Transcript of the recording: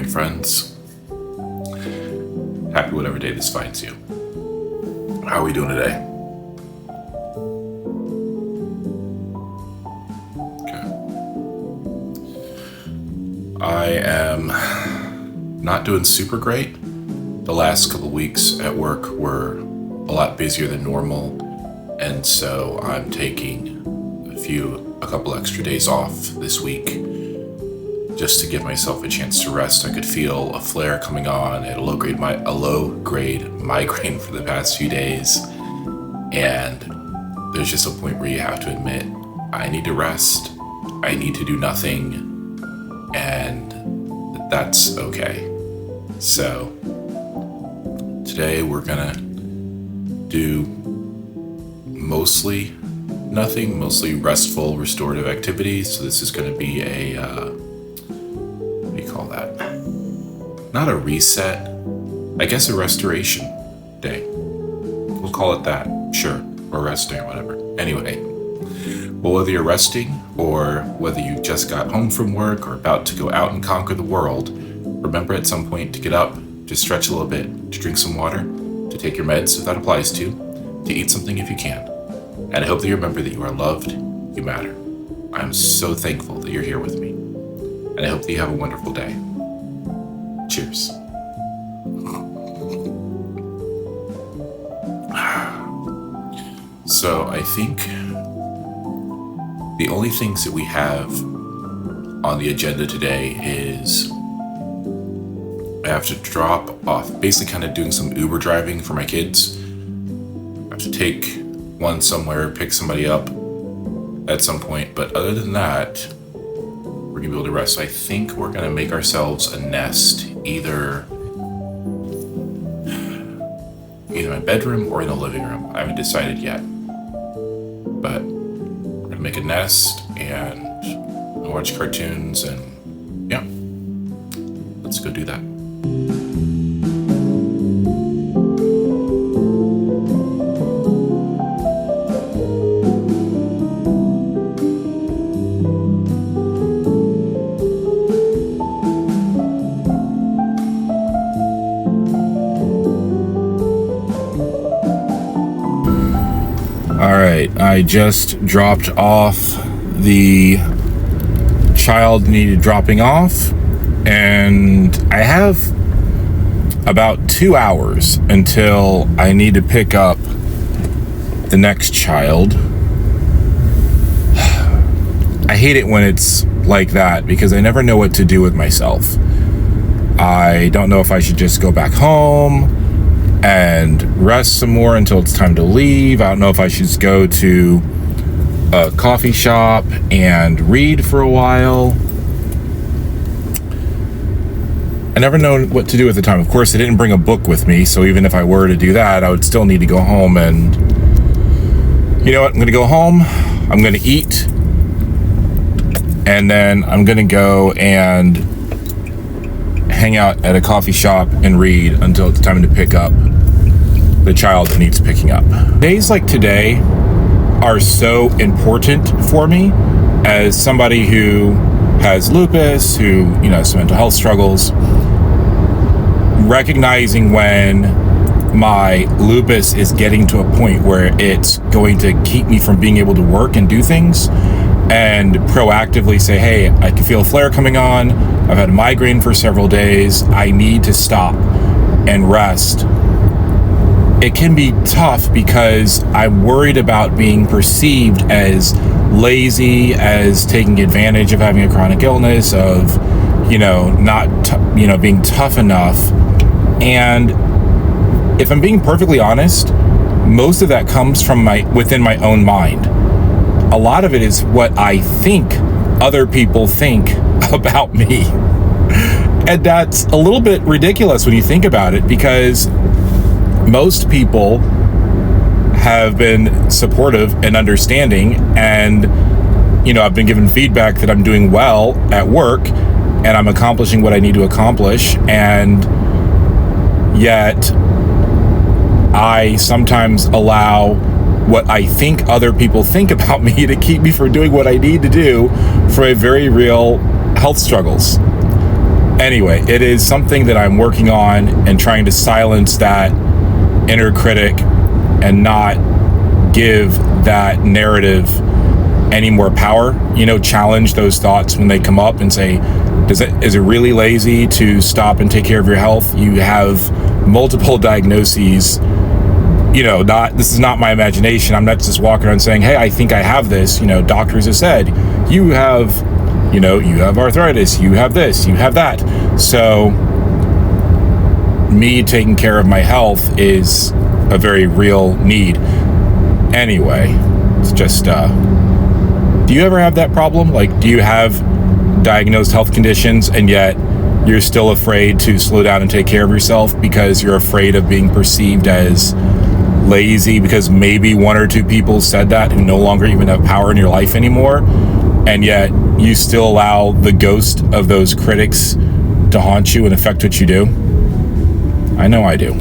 morning, friends. Happy whatever day this finds you. How are we doing today? Okay. I am not doing super great. The last couple weeks at work were a lot busier than normal, and so I'm taking a couple extra days off this week just to give myself a chance to rest. I could feel a flare coming on. I had a low grade migraine for the past few days, and there's just a point where you have to admit, I need to rest, I need to do nothing, and that's okay. So today we're gonna do mostly nothing, mostly restful, restorative activities. So this is going to be a, what do you call that? Not a reset, I guess a restoration day. We'll call it that, sure, or resting or whatever. Anyway, well, whether you're resting or whether you just got home from work or about to go out and conquer the world, remember at some point to get up, to stretch a little bit, to drink some water, to take your meds if that applies to eat something if you can. And I hope that you remember that you are loved, you matter. I'm so thankful that you're here with me. And I hope that you have a wonderful day. Cheers. So I think the only things that we have on the agenda today is I have to drop off, basically kind of doing some Uber driving for my kids. I have to take one somewhere, pick somebody up at some point, but other than that, we're gonna be able to rest. So I think we're gonna make ourselves a nest, either in my bedroom or in the living room. I haven't decided yet, but we're gonna make a nest and watch cartoons, and yeah, let's go do that. Alright, I just dropped off the child needed dropping off, and I have about 2 hours until I need to pick up the next child. I hate it when it's like that because I never know what to do with myself. I don't know if I should just go back home and rest some more until it's time to leave. I don't know if I should just go to a coffee shop and read for a while. I never know what to do at the time. Of course, I didn't bring a book with me, so even if I were to do that, I would still need to go home and, you know what, I'm gonna go home, I'm gonna eat, and then I'm gonna go and hang out at a coffee shop and read until it's time to pick up the child that needs picking up. Days like today are so important for me as somebody who has lupus, who, you know, some mental health struggles. Recognizing when my lupus is getting to a point where it's going to keep me from being able to work and do things, and proactively say, hey, I can feel a flare coming on, I've had a migraine for several days, I need to stop and rest. It can be tough because I'm worried about being perceived as lazy, as taking advantage of having a chronic illness, of, you know, not, being tough enough. And if I'm being perfectly honest, most of that comes from within my own mind. A lot of it is what I think other people think about me. And that's a little bit ridiculous when you think about it, because most people have been supportive and understanding, and, you know, I've been given feedback that I'm doing well at work and I'm accomplishing what I need to accomplish, and yet I sometimes allow what I think other people think about me to keep me from doing what I need to do for my very real health struggles. Anyway, it is something that I'm working on and trying to silence that inner critic and not give that narrative any more power. Challenge those thoughts when they come up and say, is it really lazy to stop and take care of your health? You have multiple diagnoses. This is not my imagination. I'm not just walking around saying, hey, I think I have this. Doctors have said, you have arthritis, you have this, you have that. So me taking care of my health is a very real need. Anyway, it's just, do you ever have that problem? Like, do you have diagnosed health conditions and yet you're still afraid to slow down and take care of yourself because you're afraid of being perceived as lazy because maybe one or two people said that who no longer even have power in your life anymore, and yet you still allow the ghost of those critics to haunt you and affect what you do? I know I do.